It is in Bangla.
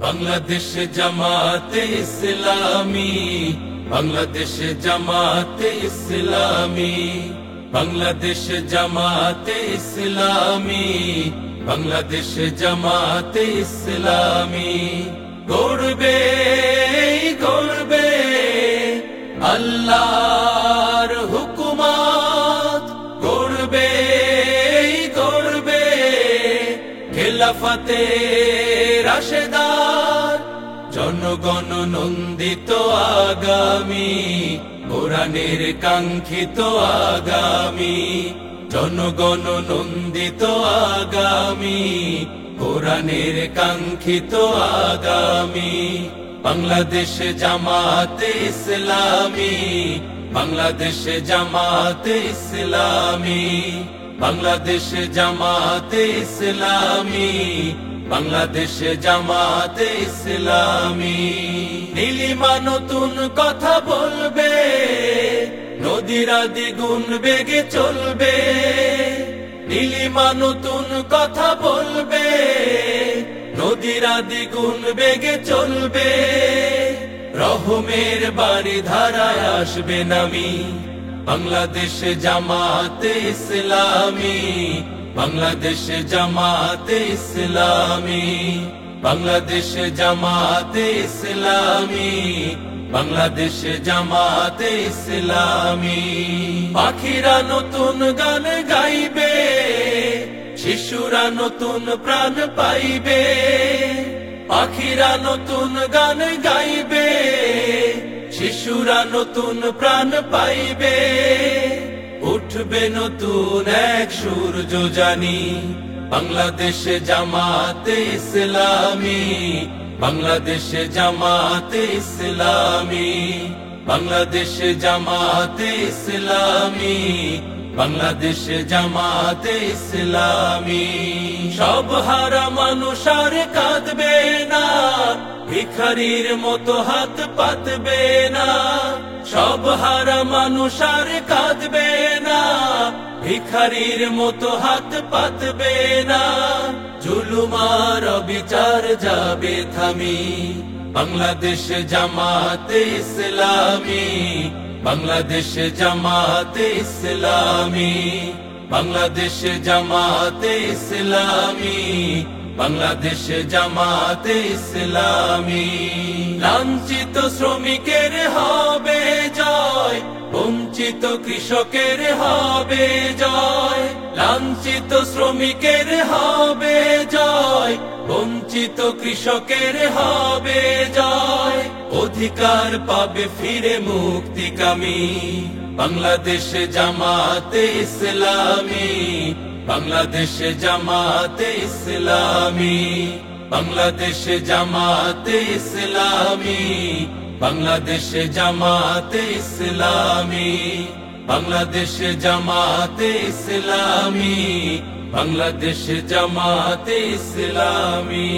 বাংলাদেশ জামাতে ইসলামী, বাংলাদেশ জামাতে ইসলামী, বাংলাদেশ জামাতে ইসলামী, বাংলাদেশ জামাতে ইসলামী। গড়বে গড়বে আল্লাহর হুকুমত, গড়বে গড়বে খেলাফতে রাশেদার, জনগণ নন্দিত আগামী, কোরআনের কাঙ্ক্ষিত আগামী, জনগণ নন্দিত আগামী, কোরআনের কাঙ্ক্ষিত আগামী। বাংলাদেশ জামাতে ইসলামী, বাংলাদেশ জামাতে ইসলামী, বাংলাদেশ জামাতে ইসলামী, বাংলাদেশ জামাতে ইসলামী। নীলিমা নতুন কথা বলবে, নদীরা দ্বিগুণ বেগে চলবে। নীলিমা নতুন কথা বলবে, নদীরা দ্বিগুণ বেগে চলবে। রহমের বাড়ি ধারায় আসবে নামি, বাংলাদেশ জামাতে ইসলামী, বাংলাদেশ জামাতে ইসলামী, বাংলাদেশ জামাতে ইসলামী, বাংলাদেশ জামাতে ইসলামী। পাখিরা নতুন গান গাইবে, শিশুরা নতুন প্রাণ পাইবে। পাখিরা নতুন গান গাইবে, শিশুরা নতুন প্রাণ পাইবে। উঠবে নতুন এক সূর্য জানি, বাংলাদেশ জামাতে ইসলামী, বাংলাদেশ জামাতে ইসলামী, বাংলাদেশ জামাতে ইসলামী, বাংলাদেশ জামাতে ইসলামী। সব হারা মানুষ আর কাঁদবে না, ভিখারির মতো হাত পাতবে না। সব হারা মানুষ আর কাঁদবে না, ভিখারির মতো হাত পাতবে না। জুলুমার বিচার যাবে থামি, বাংলাদেশ জামাতে ইসলামী, বাংলাদেশ জামাতে ইসলামী, বাংলাদেশ জামাতে ইসলামী, বাংলাদেশ জামাতে ইসলামী। লাঞ্ছিত শ্রমিকের হবে জয়, বঞ্চিত কৃষকের হবে জয়। লাঞ্ছিত শ্রমিকের হবে জয়, বঞ্চিত কৃষকের হবে জয়। অধিকার পাবে ফিরে মুক্তিকামী, বাংলাদেশ জামাতে ইসলামী, বাংলাদেশ জামাতে ইসলামী, বাংলাদেশ জামাতে ইসলামী, বাংলাদেশ জামাতে ইসলামী, বাংলাদেশ জামাতে ইসলামী, বাংলাদেশ জামাতে ইসলামী।